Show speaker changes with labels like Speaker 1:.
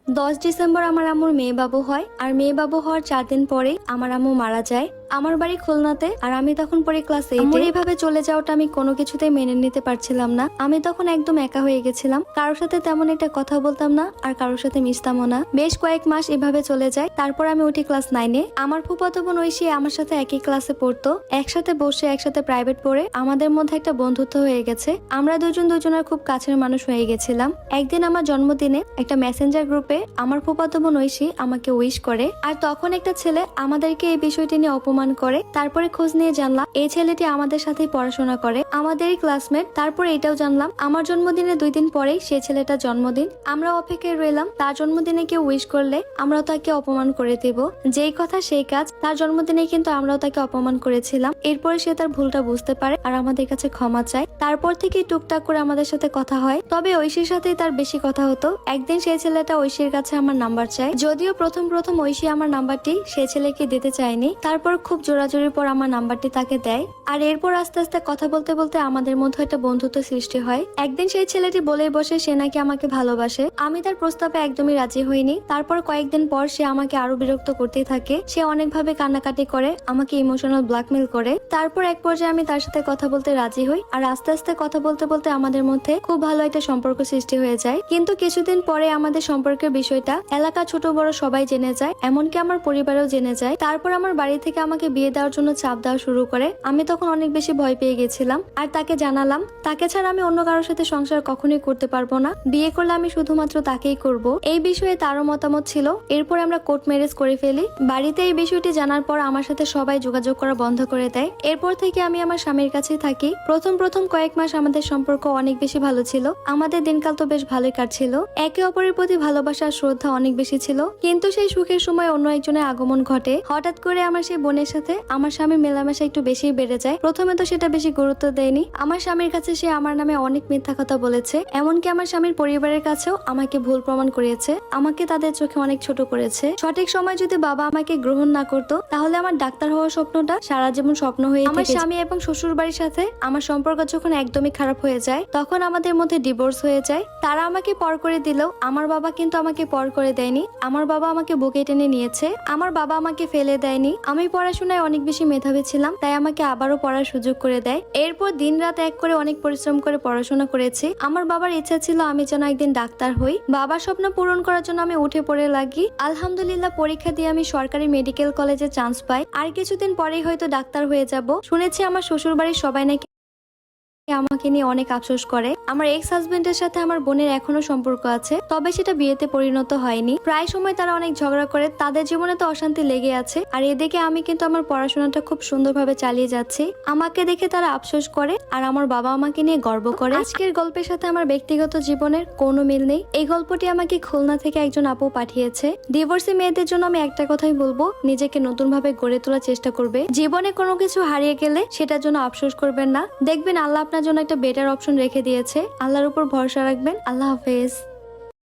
Speaker 1: 10 December আমার আম্মুর মেয়ে বাবু হয়, আর মেয়ে বাবু হওয়ার 4 দিন পরেই আমার আম্মু মারা যায়। আমার বাড়ি খুলনাতে, আর আমি তখন পড়ি ক্লাস 8। আম্মুর এইভাবে চলে যাওয়াটা আমি কোনো কিছুতেই মেনে নিতে পারছিলাম না। আমি তখন একদম একা হয়ে গেছিলাম, কারোর সাথে তেমন একটা কথা বলতাম না, আর কারোর সাথে মিশতামও না। বেশ কয়েক মাস এভাবে চলে যায়। তারপর আমি উঠি ক্লাস 9-এ। আমার ফুফাতো বোন ঐশী আমার সাথে একই ক্লাসে পড়তো। একসাথে বসে একসাথে প্রাইভেট পড়ে আমাদের মধ্যে একটা বন্ধুত্ব হয়ে গেছে। আমরা দুজন দুজনের খুব কাছের মানুষ হয়ে গেছিলাম। একদিন আমার জন্মদিনে একটা মেসেঞ্জার গ্রুপে আমার ফুফাতো বোন ঐশী আমাকে উইশ করে, আর তখন একটা ছেলে আমাদেরকে এই বিষয়টি নিয়ে অপমান করে। তারপরে খোঁজ নিয়ে জানলাম এই ছেলেটি আমাদের সাথেই পড়াশোনা করে, আমাদেরই ক্লাসমেট। তারপরে এটাও জানলাম আমার জন্মদিনে 2 দিন পরেই সে ছেলেটার জন্মদিন। আমরা অপেক্ষায় রইলাম তার জন্মদিনে কেউ উইশ করলে আমরাও তাকে অপমান করে দেব। যেই কথা সেই কাজ, তার জন্মদিনে কিন্তু আমরাও তাকে অপমান করেছিলাম। এরপরে সে তার ভুলটা বুঝতে পারে আর আমাদের কাছে ক্ষমা চায়। তারপর থেকে টুকটাক করে আমাদের সাথে কথা হয়, তবে ঐশীর সাথেই তার বেশি কথা হতো। একদিন সেই ছেলেটা ঐশীর কাছে আমার নাম্বার চায়, যদিও প্রথম প্রথম ঐশী আমার নাম্বারটি সে ছেলেকে দিতে চায়নি। তারপর খুব জোরাজোরির পর আমার নাম্বারটি তাকে দেয়, আর এরপর আস্তে আস্তে কথা বলতে বলতে আমাদের মধ্যে একটা বন্ধুত্ব সৃষ্টি হয়। একদিন সেই ছেলেটি বলেই বসে সে নাকি আমাকে ভালোবাসে। আমি তার প্রস্তাবে একদমই রাজি হইনি। তারপর কয়েকদিন পর সে আমাকে আরো বিরক্ত করতেই থাকে। সে অনেকভাবে কান্নাকাটি করে, আমাকে ইমোশনাল ব্ল্যাকমেল করে। তারপর এক পর্যায়ে আমি তার সাথে কথা বলতে রাজি হই, আর আস্তে আস্তে কথা বলতে বলতে আমাদের মধ্যে খুব ভালো একটা সম্পর্ক সৃষ্টি হয়ে যায়। কিন্তু কিছুদিন পরে আমাদের সম্পর্কের বিষয়টা এলাকা ছোট বড় সবাই জেনে যায়, এমনকি আমার পরিবারেও জেনে যায়। তারপর আমার বাড়ি থেকে আমাকে বিয়ে দেওয়ার জন্য চাপ দেওয়া শুরু করে। আমি তখন অনেক বেশি ভয় পেয়ে গেছিলাম, আর তাকে জানালাম তাকে ছাড়া আমি অন্য কারোর সাথে সংসার কখনোই করতে পারবো না, বিয়ে করলে আমি শুধুমাত্র তাকেই করব। এই বিষয়ে তারও মতামত ছিল। এরপর আমরা কোর্ট ম্যারেজ করে ফেলি। বাড়িতে এই বিষয়টি জানার পর আমার সাথে সবাই যোগাযোগ করা বন্ধ করে দেয়। এরপর থেকে আমি আমার স্বামীর কাছেই থাকি। প্রথম প্রথম কয়েক মাস আমাদের সম্পর্ক অনেক বেশি ভালো ছিল। আমাদের দিনকাল তো বেশ ভালোই কাটছিল। একে অপরের প্রতি ভালোবাসা আর শ্রদ্ধা অনেক বেশি ছিল। কিন্তু সেই সুখের সময় অন্য একজনের আগমন ঘটে। হঠাৎ করে আমার সেই বোনের সাথে আমার স্বামীর মেলামেশা একটু বেশি বেড়ে যায়। প্রথমে তো সেটা বেশি গুরুত্ব দেয়নি। আমার স্বামীর কাছে সে আমার নামে অনেক মিথ্যা কথা বলেছে, এমনকি আমার স্বামীর পরিবারের কাছেও আমাকে ভুল প্রমাণ করিয়েছে। আমাকে তাদের চোখে অনেক ছোট করেছে। সঠিক সময় যদি বাবা আমাকে গ্রহণ না করতো, তাহলে আমার ডাক্তার হওয়ার স্বপ্নটা সারা জীবন স্বপ্ন হয়ে আমার স্বামী এবং শ্বশুর বাড়ির সাথে আমার সম্পর্ক যখন একদমই খারাপ হয়ে যায়, তখন আমাদের মধ্যে ডিভোর্স হয়ে যায়। তারা আমাকে পর করে দিলেও আমার বাবা কিন্তু আমাকে পর করে দেয়নি। আমার বাবা আমাকে বুকে টেনে নিয়েছে। আমার বাবা আমাকে ফেলে দেয়নি। আমি পড়াশোনায় অনেক বেশি মেধাবী ছিলাম, তাই আমাকে আবারও পড়ার সুযোগ করে দেয়। এরপর দিন রাত এক করে অনেক পরিশ্রম করে পড়াশোনা করেছি। আমার বাবার ইচ্ছা ছিল আমি যেন একদিন ডাক্তার হই। বাবার স্বপ্ন পূরণ করার জন্য আমি উঠে পড়ে লাগি। আলহামদুলিল্লাহ পরীক্ষা দিয়ে আমি সরকারি মেডিকেল কলেজে চান্স পাই। আর কিছুদিন পরেই হয়তো ডাক্তার হয়ে যাব। শুনেছি আমার শ্বশুর বাড়ির সবাই নাকি আমাকে নিয়ে অনেক আফসোস করে। আমার এক্স হাজবেন্ডের সাথে আমার বোনের এখনো সম্পর্ক আছে, তবে সেটা বিয়েতে পরিণত হয়নি। প্রায় সময় তারা অনেক ঝগড়া করে, তাদের জীবনে তো অশান্তি লেগে আছে। আর এদিকে আমি কিন্তু আমার পড়াশোনাটা খুব সুন্দরভাবে চালিয়ে যাচ্ছি। আমাকে দেখে তারা আফসোস করে, আর আমার বাবা আমাকে নিয়ে গর্ব করে। আজকের গল্পের সাথে আমার ব্যক্তিগত জীবনের কোনো মিল নেই। এই গল্পটি আমাকে খুলনা থেকে একজন আপু পাঠিয়েছে। ডিভোর্সি মেয়েদের জন্য আমি একটা কথাই বলবো, নিজেকে নতুন ভাবে গড়ে তোলার চেষ্টা করবে। জীবনে কোনো কিছু হারিয়ে গেলে সেটার জন্য আফসোস করবেন না। দেখবেন আল্লাহ আপনার জন্য একটা বেটার অপশন রেখে দিয়েছে। আল্লাহর উপর ভরসা রাখবেন। আল্লাহ হাফেজ।